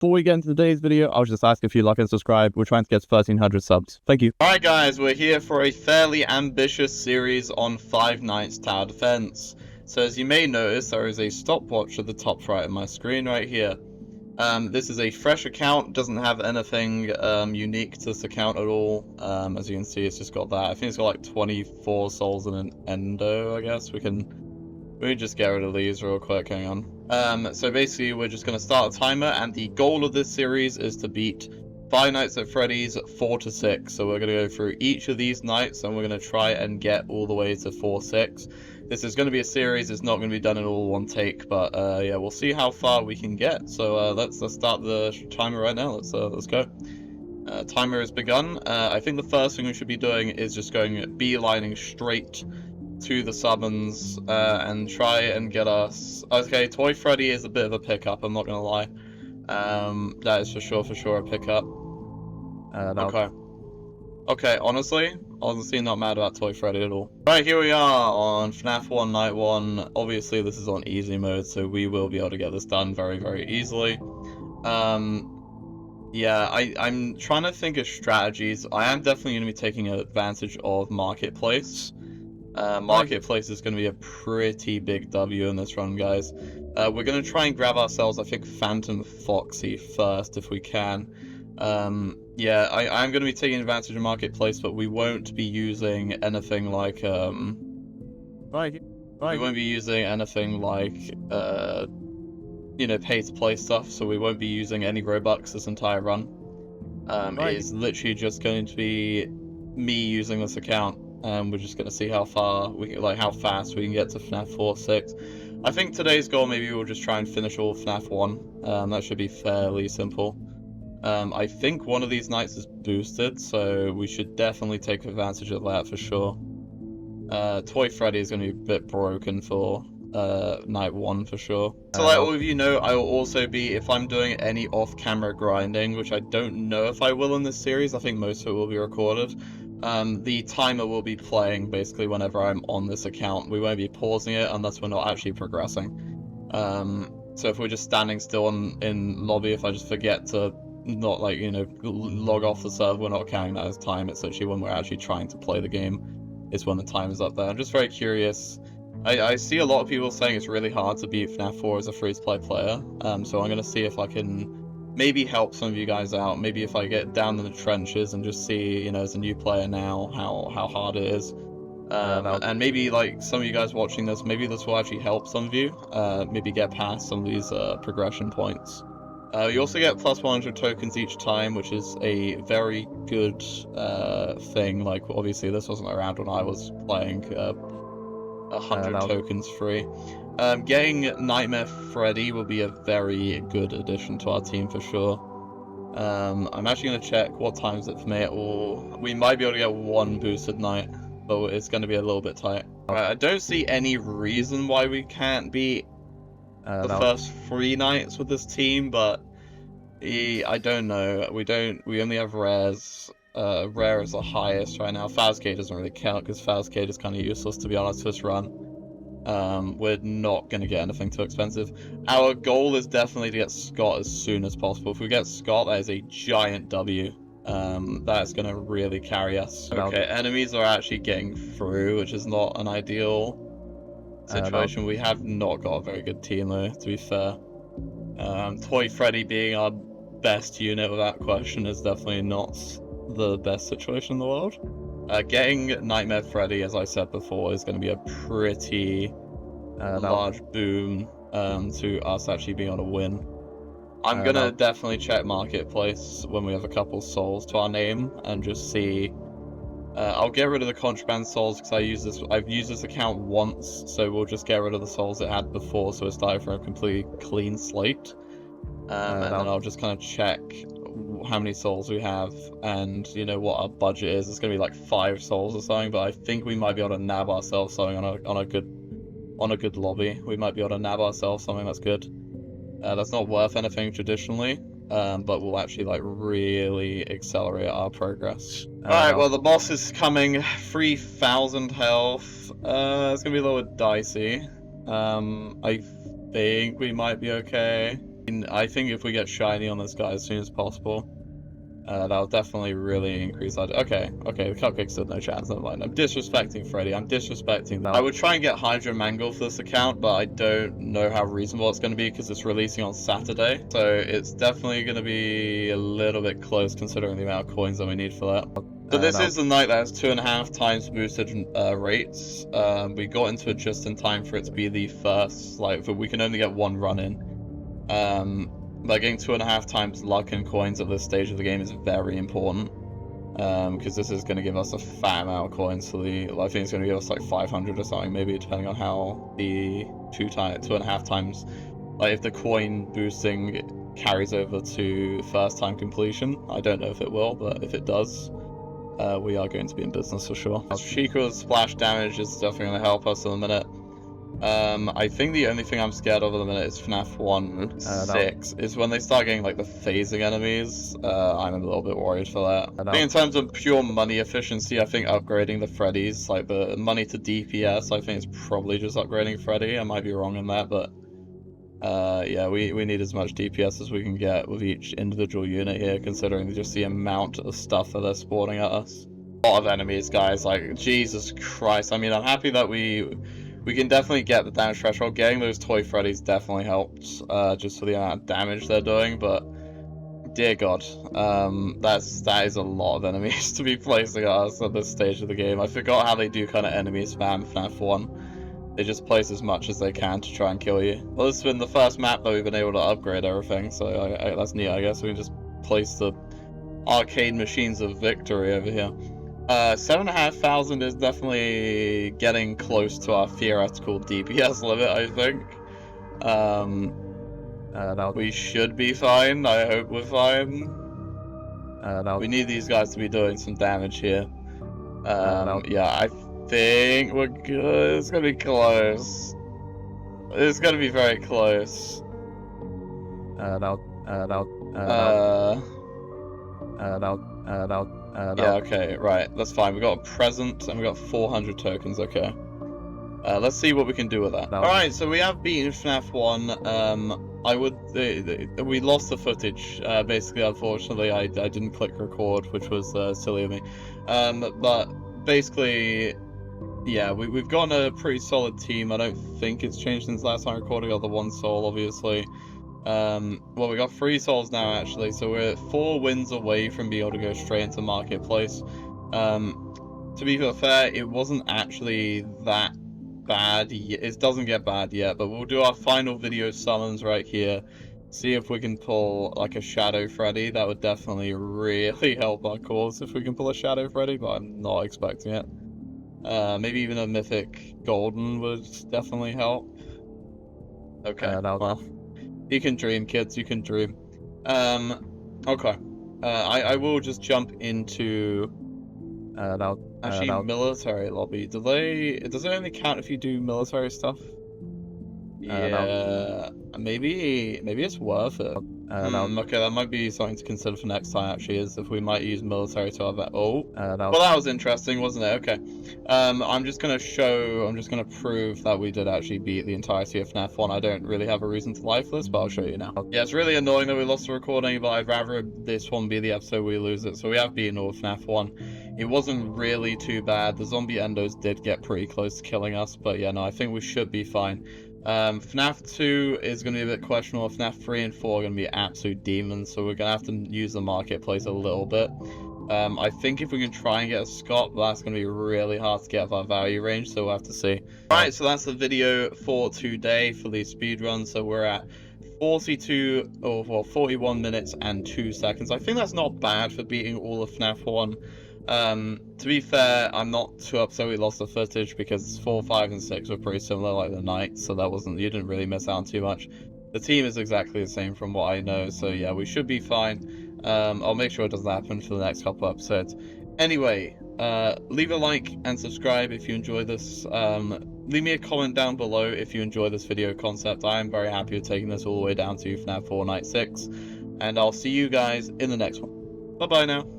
before we get into today's video, I'll just ask if you like and subscribe. We're trying to get to 1,300 subs. Thank you. Alright guys, we're here for a fairly ambitious series on Five Nights Tower Defense. So as you may notice, there is a stopwatch at the top right of my screen right here. This is a fresh account, doesn't have anything unique to this account at all. As you can see, it's just got that. I think it's got like 24 souls and an endo, I guess. We can just get rid of these real quick, hang on. So basically, we're just going to start a timer, and the goal of this series is to beat Five Nights at Freddy's 4 to 6. So we're going to go through each of these nights, and we're going to try and get all the way to 4-6. This is going to be a series, it's not going to be done in all one take, but yeah, we'll see how far we can get. So let's start the timer right now, let's go. Timer has begun. I think the first thing we should be doing is just going beelining straight to the summons and try and get us. Okay, Toy Freddy is a bit of a pickup, I'm not gonna lie. That is for sure a pickup. No. Okay, honestly not mad about Toy Freddy at all. Right, here we are on FNAF 1 Night 1. Obviously this is on easy mode, so we will be able to get this done very easily. Yeah, I'm trying to think of strategies. I am definitely going to be taking advantage of Marketplace. Marketplace is going to be a pretty big W in this run, guys. We're going to try and grab ourselves, I think, Phantom Foxy first, if we can. Yeah, I'm going to be taking advantage of Marketplace, but we won't be using anything like, we won't be using anything like, you know, pay-to-play stuff, so we won't be using any Robux this entire run. It's literally just going to be me using this account. We're just gonna see how far we can, like how fast we can get to FNAF 4-6. I think today's goal, maybe we'll just try and finish all FNAF 1. That should be fairly simple. I think one of these nights is boosted, so we should definitely take advantage of that for sure. Toy Freddy is gonna be a bit broken for night 1 for sure. So like all of you know, I will also be, if I'm doing any off-camera grinding, which I don't know if I will in this series, I think most of it will be recorded. The timer will be playing basically whenever I'm on this account. We won't be pausing it unless we're not actually progressing. So if we're just standing still in lobby, if I just forget to not, like, you know, log off the server, we're not counting that as time. It's actually when we're actually trying to play the game is when the time is up there. I'm just very curious. I see a lot of people saying it's really hard to beat FNAF 4 as a free-to-play player. So I'm going to see if I can maybe help some of you guys out. Maybe if I get down in the trenches and just see, you know, as a new player now, how hard it is. And maybe, like, some of you guys watching this, maybe this will actually help some of you, maybe get past some of these progression points. You also get plus 100 tokens each time, which is a very good thing. Like, obviously this wasn't around when I was playing. 100 tokens free. Getting Nightmare Freddy will be a very good addition to our team for sure. I'm actually going to check what time is it for me. We might be able to get one boosted night, but it's going to be a little bit tight. I don't see any reason why we can't beat the first 3 nights with this team, but I don't know. We only have rares. Rare is the highest right now. Fazcade doesn't really count because Fazcade is kind of useless, to be honest, this run. We're not going to get anything too expensive. Our goal is definitely to get Scott as soon as possible. If we get Scott, that is a giant W. That's going to really carry us. Okay, enemies are actually getting through, which is not an ideal situation. We have not got a very good team though, to be fair. Toy Freddy being our best unit without question is definitely not the best situation in the world. Getting Nightmare Freddy, as I said before, is going to be a pretty large boom to us actually being on a win. I'm going to definitely check Marketplace when we have a couple souls to our name and just see. I'll get rid of the contraband souls because I've used this account once, so we'll just get rid of the souls it had before, so it started from a completely clean slate. And then I'll just kind of check how many souls we have and, you know, what our budget is. It's gonna be like 5 souls or something, but I think we might be able to nab ourselves something on a good lobby. We might be able to nab ourselves something that's good. That's not worth anything traditionally, but will actually, like, really accelerate our progress. Alright, well, the boss is coming. 3,000 health. It's gonna be a little bit dicey. I think we might be okay. I think if we get shiny on this guy as soon as possible, that'll definitely really increase that. Okay, the cupcake said no chance, never mind. I'm disrespecting Freddy, I'm disrespecting them. I would try and get Hydra Mangle for this account, but I don't know how reasonable it's going to be because it's releasing on Saturday. So it's definitely going to be a little bit close considering the amount of coins that we need for that. So this is the night that has 2.5 times boosted rates. We got into it just in time for it to be the first, like, we can only get one run in. But getting 2.5 times luck and coins at this stage of the game is very important. Because this is going to give us a fat amount of coins for the, I think it's going to give us like 500 or something, maybe, depending on how the 2.5 times, like if the coin boosting carries over to first time completion. I don't know if it will, but if it does, we are going to be in business for sure. Chico's splash damage is definitely going to help us in a minute. I think the only thing I'm scared of at the minute is FNAF 1.6 is when they start getting like the phasing enemies. I'm a little bit worried for that. I think in terms of pure money efficiency, I think upgrading the Freddys, like the money to DPS, I think it's probably just upgrading Freddy. I might be wrong in that, but yeah, we need as much DPS as we can get with each individual unit here, considering just the amount of stuff that they're spawning at us. A lot of enemies, guys, like, Jesus Christ. I mean, I'm happy that we can definitely get the damage threshold. Getting those toy Freddys definitely helps, just for the amount of damage they're doing, but dear God, that is a lot of enemies to be placing at us at this stage of the game. I forgot how they do kind of enemy spam FNAF 1. They just place as much as they can to try and kill you. Well, this has been the first map that we've been able to upgrade everything, so that's neat, I guess. We can just place the arcade machines of victory over here. 7,500 is definitely getting close to our theoretical DPS limit, I think. We should be fine. I hope we're fine. We need these guys to be doing some damage here. Yeah, I think we're good. It's gonna be close. It's gonna be very close. Yeah, okay, right, that's fine. We got a present and we got 400 tokens, okay. Let's see what we can do with that. Alright, so we have beaten FNAF 1. We lost the footage, basically, unfortunately. I didn't click record, which was silly of me. But basically, yeah, we've gotten a pretty solid team. I don't think it's changed since last time recording. We got the 1 soul, obviously. Well, we got 3 souls now, actually, so we're 4 wins away from being able to go straight into Marketplace. To be fair, it wasn't actually that bad. It doesn't get bad yet, but we'll do our final video summons right here. See if we can pull, like, a Shadow Freddy. That would definitely really help our cause if we can pull a Shadow Freddy, but I'm not expecting it. Maybe even a Mythic Golden would definitely help. Okay, well. You can dream, kids, you can dream. Okay. I will just jump into... actually, military lobby. Does it only count if you do military stuff? Yeah, maybe it's worth it. Okay, that might be something to consider for next time, actually, is if we might use military to have that. Well, that was interesting, wasn't it? Okay. I'm just gonna prove that we did actually beat the entirety of FNAF 1. I don't really have a reason to lie for this, but I'll show you now. Yeah, it's really annoying that we lost the recording, but I'd rather this one be the episode we lose it. So we have beaten all of FNAF 1. It wasn't really too bad. The zombie endos did get pretty close to killing us, but yeah, no, I think we should be fine. FNAF 2 is going to be a bit questionable. FNAF 3 and 4 are going to be absolute demons, so we're going to have to use the marketplace a little bit. I think if we can try and get a Scott, but that's going to be really hard to get of our value range, so we'll have to see. Alright, so that's the video for today for the speedrun. So we're at 41 minutes and 2 seconds. I think that's not bad for beating all of FNAF 1. To be fair, I'm not too upset we lost the footage because 4, 5, and 6 were pretty similar, like the night, so you didn't really miss out on too much. The team is exactly the same from what I know, so yeah, we should be fine. I'll make sure it doesn't happen for the next couple episodes. Anyway, leave a like and subscribe if you enjoy this. Leave me a comment down below if you enjoy this video concept. I am very happy with taking this all the way down to FNAF 4 Night 6, and I'll see you guys in the next one. Bye bye now.